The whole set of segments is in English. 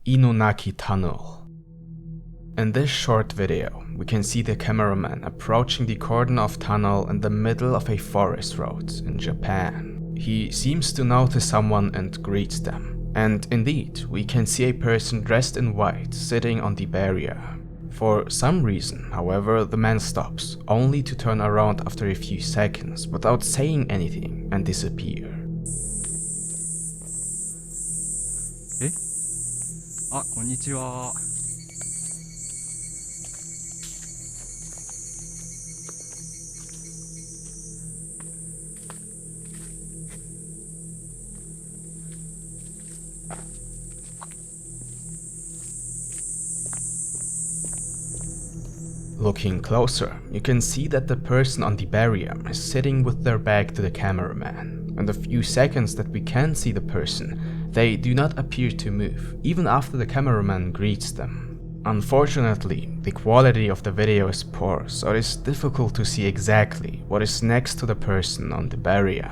Inunaki Tunnel. In this short video, we can see the cameraman approaching the cordon of tunnel in the middle of a forest road in Japan. He seems to notice someone and greets them. And indeed, we can see a person dressed in white sitting on the barrier. For some reason, however, the man stops, only to turn around after a few seconds without saying anything and disappear. Konnichiwa. Looking closer, you can see that the person on the barrier is sitting with their back to the cameraman. In the few seconds that we can see the person, they do not appear to move, even after the cameraman greets them. Unfortunately, the quality of the video is poor, so it is difficult to see exactly what is next to the person on the barrier.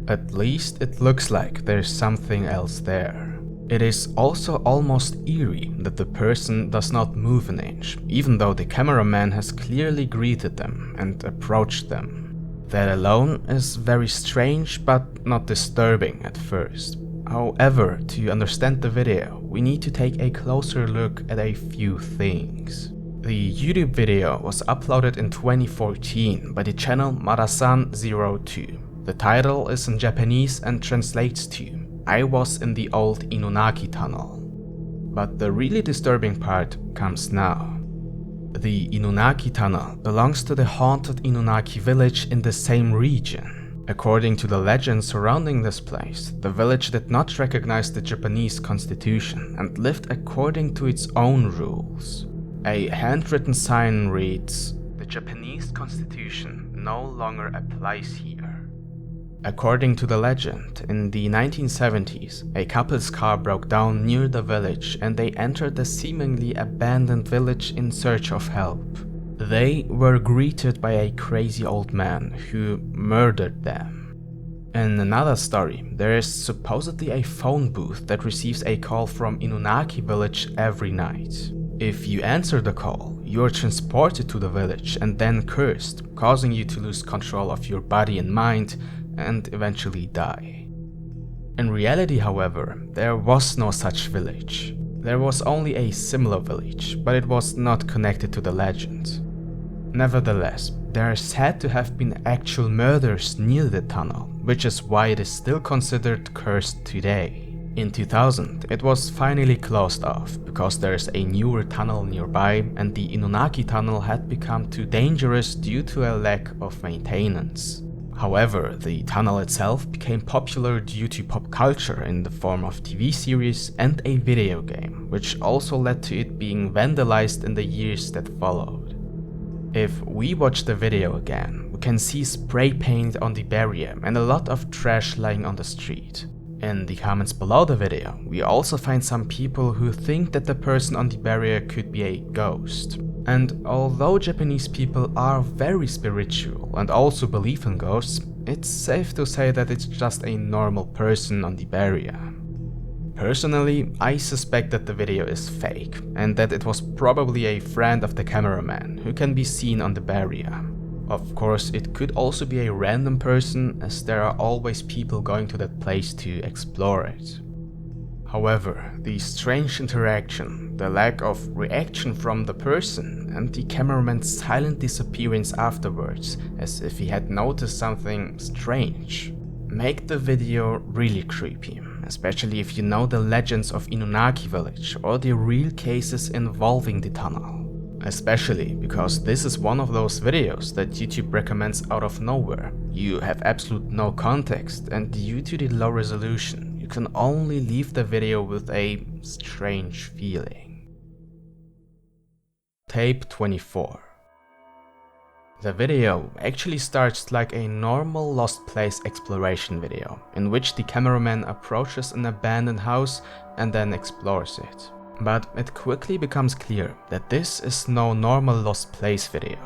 At least it looks like there is something else there. It is also almost eerie that the person does not move an inch, even though the cameraman has clearly greeted them and approached them. That alone is very strange but not disturbing at first. However, to understand the video, we need to take a closer look at a few things. The YouTube video was uploaded in 2014 by the channel Marasan02. The title is in Japanese and translates to "I was in the old Inunaki Tunnel." But the really disturbing part comes now. The Inunaki Tunnel belongs to the haunted Inunaki village in the same region. According to the legend surrounding this place, the village did not recognize the Japanese constitution and lived according to its own rules. A handwritten sign reads, "The Japanese constitution no longer applies here." According to the legend, in the 1970s, a couple's car broke down near the village and they entered the seemingly abandoned village in search of help. They were greeted by a crazy old man who murdered them. In another story, there is supposedly a phone booth that receives a call from Inunaki village every night. If you answer the call, you are transported to the village and then cursed, causing you to lose control of your body and mind and eventually die. In reality, however, there was no such village. There was only a similar village, but it was not connected to the legend. Nevertheless, there are said to have been actual murders near the tunnel, which is why it is still considered cursed today. In 2000, it was finally closed off because there is a newer tunnel nearby and the Inunaki Tunnel had become too dangerous due to a lack of maintenance. However, the tunnel itself became popular due to pop culture in the form of TV series and a video game, which also led to it being vandalized in the years that followed. If we watch the video again, we can see spray paint on the barrier and a lot of trash lying on the street. In the comments below the video, we also find some people who think that the person on the barrier could be a ghost. And although Japanese people are very spiritual and also believe in ghosts, it's safe to say that it's just a normal person on the barrier. Personally, I suspect that the video is fake and that it was probably a friend of the cameraman who can be seen on the barrier. Of course, it could also be a random person, as there are always people going to that place to explore it. However, the strange interaction, the lack of reaction from the person, and the cameraman's silent disappearance afterwards, as if he had noticed something strange, make the video really creepy, especially if you know the legends of Inunaki village or the real cases involving the tunnel. Especially because this is one of those videos that YouTube recommends out of nowhere. You have absolute no context, and due to the low resolution, you can only leave the video with a strange feeling. Tape 24. The video actually starts like a normal lost place exploration video, in which the cameraman approaches an abandoned house and then explores it. But it quickly becomes clear that this is no normal lost place video.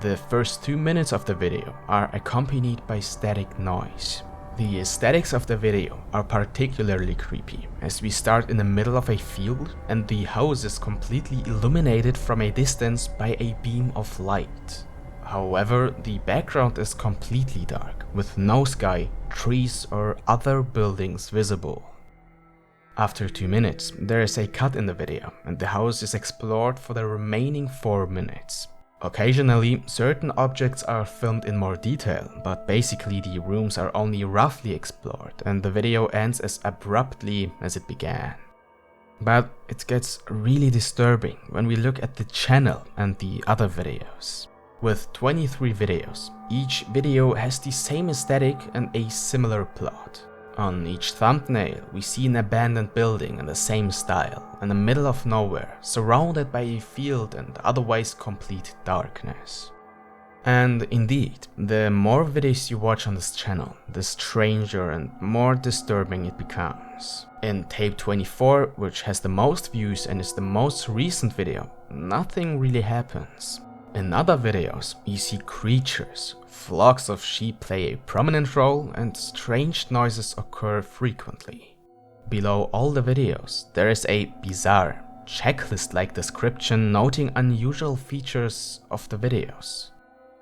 The first 2 minutes of the video are accompanied by static noise. The aesthetics of the video are particularly creepy, as we start in the middle of a field and the house is completely illuminated from a distance by a beam of light. However, the background is completely dark, with no sky, trees or other buildings visible. After 2 minutes, there is a cut in the video and the house is explored for the remaining 4 minutes. Occasionally, certain objects are filmed in more detail, but basically the rooms are only roughly explored and the video ends as abruptly as it began. But it gets really disturbing when we look at the channel and the other videos. With 23 videos, each video has the same aesthetic and a similar plot. On each thumbnail, we see an abandoned building in the same style, in the middle of nowhere, surrounded by a field and otherwise complete darkness. And indeed, the more videos you watch on this channel, the stranger and more disturbing it becomes. In tape 24, which has the most views and is the most recent video, nothing really happens. In other videos, you see creatures, flocks of sheep play a prominent role and strange noises occur frequently. Below all the videos, there is a bizarre, checklist-like description noting unusual features of the videos.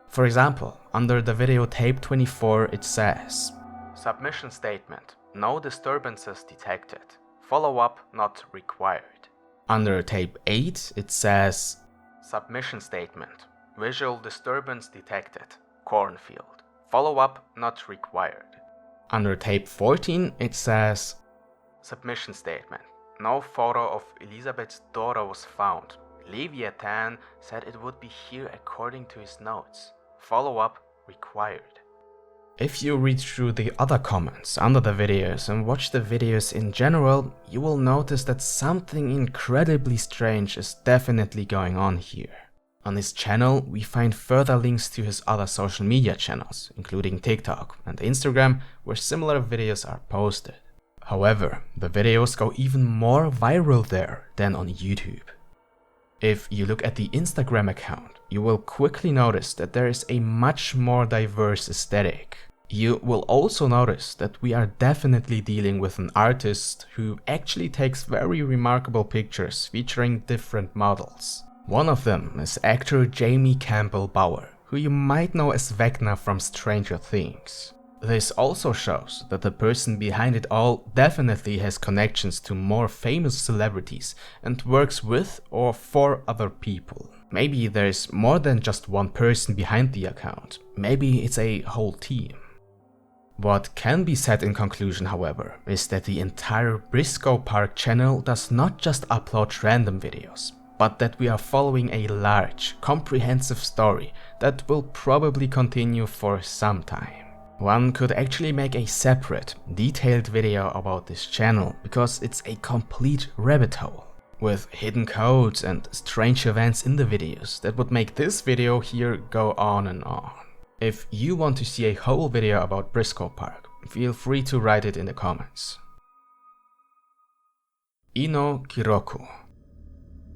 For example, under the video tape 24 it says, "Submission statement, no disturbances detected, follow-up not required." Under tape 8 it says, "Submission statement, visual disturbance detected, cornfield, follow-up not required." Under tape 14 it says, "Submission statement, no photo of Elizabeth's daughter was found. Leviathan said it would be here according to his notes, follow-up required." If you read through the other comments under the videos and watch the videos in general, you will notice that something incredibly strange is definitely going on here. On his channel, we find further links to his other social media channels, including TikTok and Instagram, where similar videos are posted. However, the videos go even more viral there than on YouTube. If you look at the Instagram account, you will quickly notice that there is a much more diverse aesthetic. You will also notice that we are definitely dealing with an artist who actually takes very remarkable pictures featuring different models. One of them is actor Jamie Campbell Bower, who you might know as Vecna from Stranger Things. This also shows that the person behind it all definitely has connections to more famous celebrities and works with or for other people. Maybe there's more than just one person behind the account, maybe it's a whole team. What can be said in conclusion, however, is that the entire Briscoe Park channel does not just upload random videos, but that we are following a large, comprehensive story that will probably continue for some time. One could actually make a separate, detailed video about this channel because it's a complete rabbit hole, with hidden codes and strange events in the videos that would make this video here go on and on. If you want to see a whole video about Briscoe Park, feel free to write it in the comments. Inu Kiroku.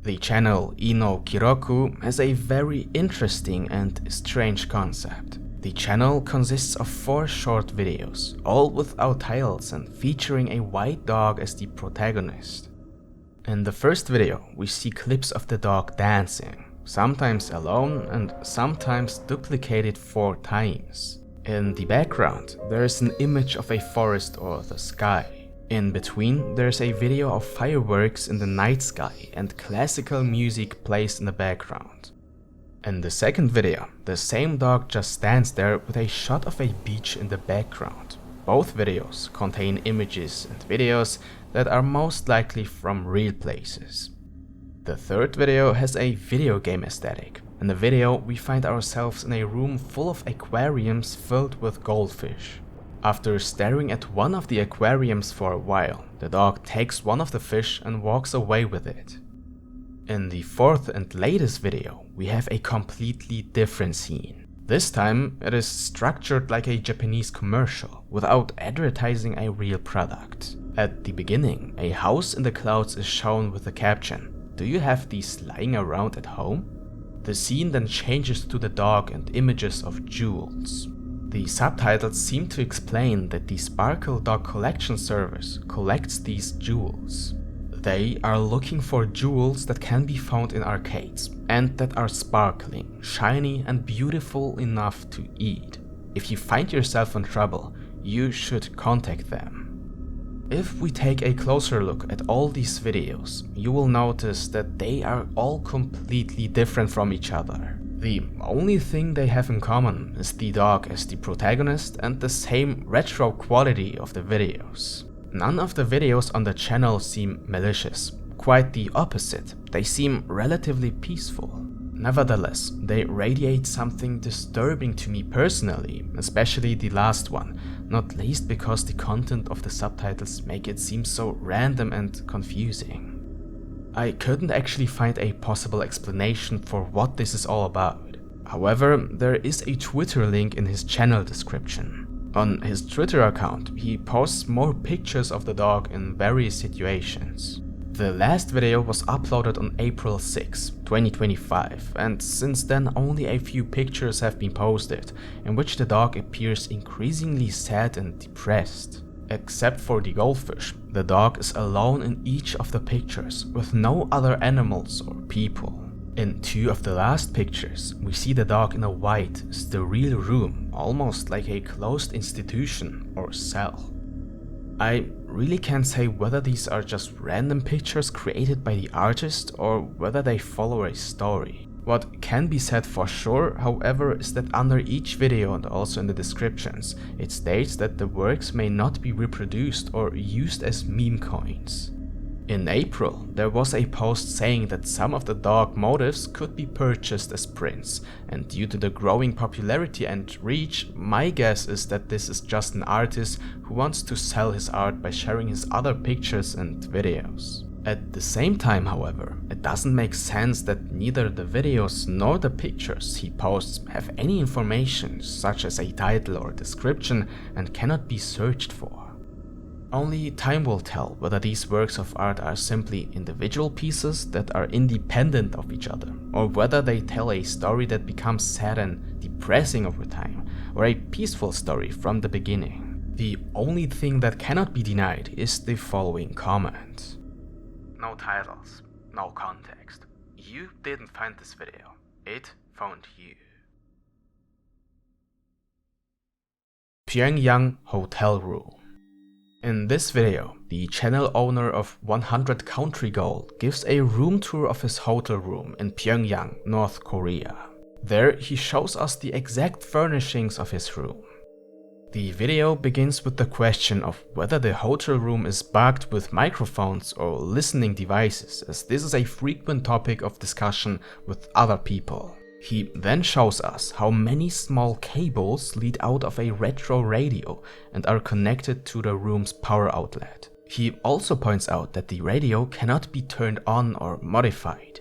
The channel Inu Kiroku has a very interesting and strange concept. The channel consists of 4 short videos, all without titles and featuring a white dog as the protagonist. In the first video, we see clips of the dog dancing, sometimes alone and sometimes duplicated 4 times. In the background, there is an image of a forest or the sky. In between, there's a video of fireworks in the night sky and classical music plays in the background. In the second video, the same dog just stands there with a shot of a beach in the background. Both videos contain images and videos that are most likely from real places. The third video has a video game aesthetic. In the video, we find ourselves in a room full of aquariums filled with goldfish. After staring at one of the aquariums for a while, the dog takes one of the fish and walks away with it. In the fourth and latest video, we have a completely different scene. This time, it is structured like a Japanese commercial, without advertising a real product. At the beginning, a house in the clouds is shown with the caption, "Do you have these lying around at home?" The scene then changes to the dog and images of jewels. The subtitles seem to explain that the Sparkle Dog Collection Service collects these jewels. They are looking for jewels that can be found in arcades and that are sparkling, shiny and beautiful enough to eat. If you find yourself in trouble, you should contact them. If we take a closer look at all these videos, you will notice that they are all completely different from each other. The only thing they have in common is the dog as the protagonist and the same retro quality of the videos. None of the videos on the channel seem malicious. Quite the opposite, they seem relatively peaceful. Nevertheless, they radiate something disturbing to me personally, especially the last one, not least because the content of the subtitles make it seem so random and confusing. I couldn't actually find a possible explanation for what this is all about. However, there is a Twitter link in his channel description. On his Twitter account, he posts more pictures of the dog in various situations. The last video was uploaded on April 6, 2025, and since then only a few pictures have been posted, in which the dog appears increasingly sad and depressed. Except for the goldfish, the dog is alone in each of the pictures, with no other animals or people. In two of the last pictures, we see the dog in a white, sterile room, almost like a closed institution or cell. I really can't say whether these are just random pictures created by the artist or whether they follow a story. What can be said for sure, however, is that under each video and also in the descriptions, it states that the works may not be reproduced or used as meme coins. In April, there was a post saying that some of the dog motifs could be purchased as prints, and due to the growing popularity and reach, my guess is that this is just an artist who wants to sell his art by sharing his other pictures and videos. At the same time, however, it doesn't make sense that neither the videos nor the pictures he posts have any information such as a title or description and cannot be searched for. Only time will tell whether these works of art are simply individual pieces that are independent of each other, or whether they tell a story that becomes sad and depressing over time, or a peaceful story from the beginning. The only thing that cannot be denied is the following comment. No titles, no context. You didn't find this video, it found you. Pyongyang Hotel Room. In this video, the channel owner of 100 Country Gold gives a room tour of his hotel room in Pyongyang, North Korea. There he shows us the exact furnishings of his room. The video begins with the question of whether the hotel room is bugged with microphones or listening devices, as this is a frequent topic of discussion with other people. He then shows us how many small cables lead out of a retro radio and are connected to the room's power outlet. He also points out that the radio cannot be turned on or modified.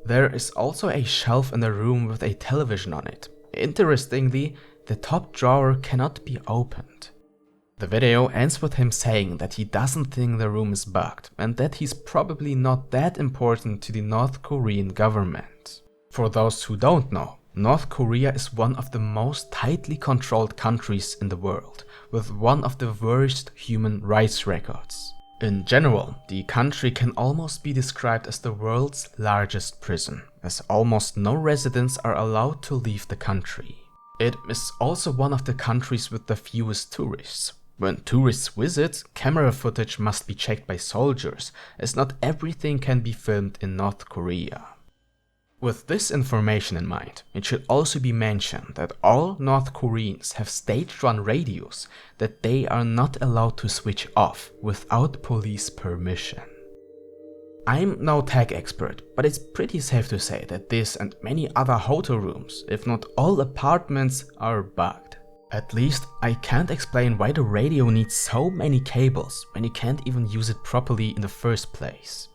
There is also a shelf in the room with a television on it. Interestingly, the top drawer cannot be opened. The video ends with him saying that he doesn't think the room is bugged and that he's probably not that important to the North Korean government. For those who don't know, North Korea is one of the most tightly controlled countries in the world, with one of the worst human rights records. In general, the country can almost be described as the world's largest prison, as almost no residents are allowed to leave the country. It is also one of the countries with the fewest tourists. When tourists visit, camera footage must be checked by soldiers, as not everything can be filmed in North Korea. With this information in mind, it should also be mentioned that all North Koreans have state-run radios that they are not allowed to switch off without police permission. I'm no tech expert, but it's pretty safe to say that this and many other hotel rooms, if not all apartments, are bugged. At least I can't explain why the radio needs so many cables when you can't even use it properly in the first place.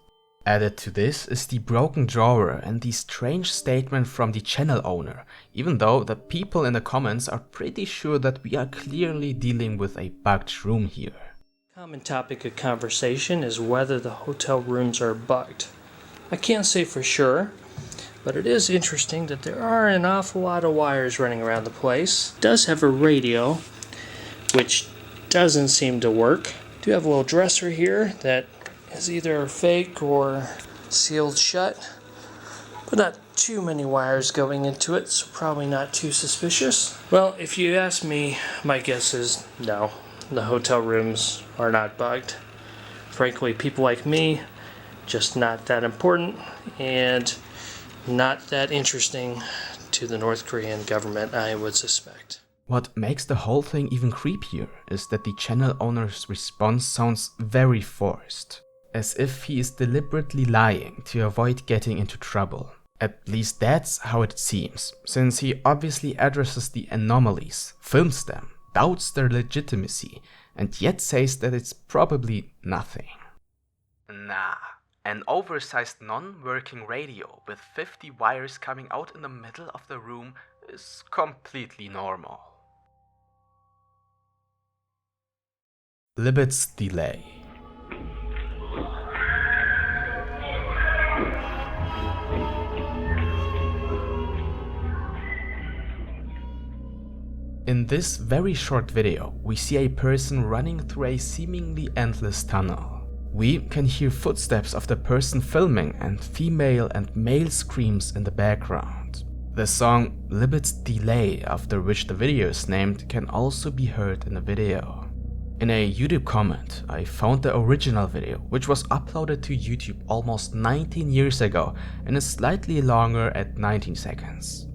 Added to this is the broken drawer and the strange statement from the channel owner, even though the people in the comments are pretty sure that we are clearly dealing with a bugged room here. Common topic of conversation is whether the hotel rooms are bugged. I can't say for sure, But it is interesting that there are an awful lot of wires running around the place. It does have a radio, which doesn't seem to work. I do have a little dresser here that is either fake or sealed shut, but not too many wires going into it, so probably not too suspicious. Well, if you ask me, my guess is no. The hotel rooms are not bugged. Frankly, people like me, just not that important and not that interesting to the North Korean government, I would suspect. What makes the whole thing even creepier is that the channel owner's response sounds very forced, as if he is deliberately lying to avoid getting into trouble. At least that's how it seems, since he obviously addresses the anomalies, films them, doubts their legitimacy, and yet says that it's probably nothing. Nah, an oversized non-working radio with 50 wires coming out in the middle of the room is completely normal. Libet's delay. In this very short video, we see a person running through a seemingly endless tunnel. We can hear footsteps of the person filming and female and male screams in the background. The song Libet's Delay, after which the video is named, can also be heard in the video. In a YouTube comment, I found the original video, which was uploaded to YouTube almost 19 years ago and is slightly longer at 19 seconds.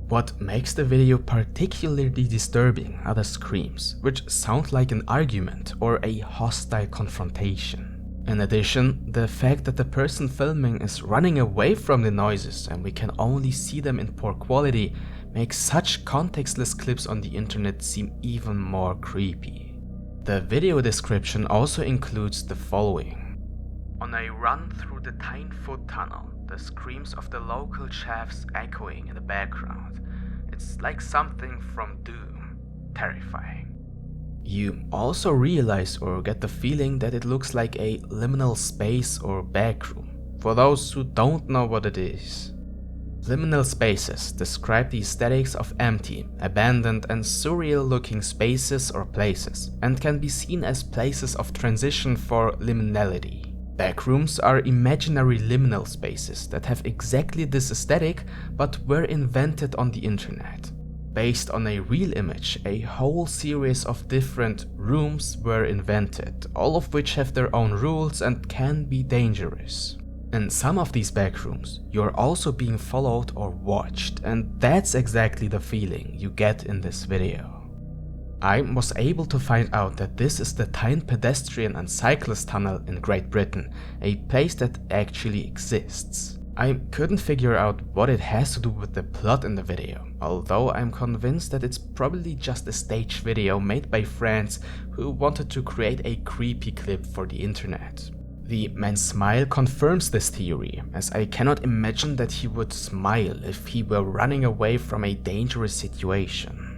What makes the video particularly disturbing are the screams, which sound like an argument or a hostile confrontation. In addition, the fact that the person filming is running away from the noises and we can only see them in poor quality makes such contextless clips on the internet seem even more creepy. The video description also includes the following. On a run through the 10-foot tunnel, the screams of the local chaffs echoing in the background. It's like something from Doom. Terrifying. You also realize or get the feeling that it looks like a liminal space or backroom, for those who don't know what it is. Liminal spaces describe the aesthetics of empty, abandoned and surreal-looking spaces or places, and can be seen as places of transition for liminality. Backrooms are imaginary liminal spaces that have exactly this aesthetic, but were invented on the internet. Based on a real image, a whole series of different rooms were invented, all of which have their own rules and can be dangerous. In some of these backrooms, you're also being followed or watched, and that's exactly the feeling you get in this video. I was able to find out that this is the Tyne Pedestrian and Cyclist Tunnel in Great Britain, a place that actually exists. I couldn't figure out what it has to do with the plot in the video, although I'm convinced that it's probably just a stage video made by friends who wanted to create a creepy clip for the internet. The man's smile confirms this theory, as I cannot imagine that he would smile if he were running away from a dangerous situation.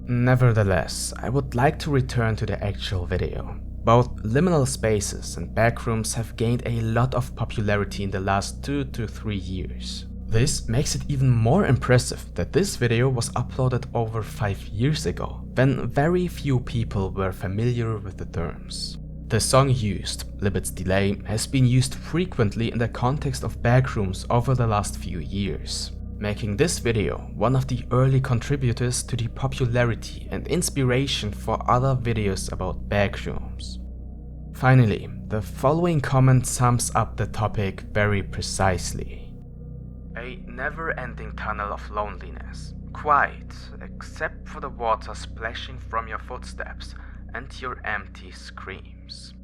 Nevertheless, I would like to return to the actual video. Both liminal spaces and backrooms have gained a lot of popularity in the last 2 to 3 years. This makes it even more impressive that this video was uploaded over 5 years ago, when very few people were familiar with the terms. The song used, Libet's Delay, has been used frequently in the context of backrooms over the last few years, making this video one of the early contributors to the popularity and inspiration for other videos about backrooms. Finally, the following comment sums up the topic very precisely. A never-ending tunnel of loneliness, quiet except for the water splashing from your footsteps and your empty screams.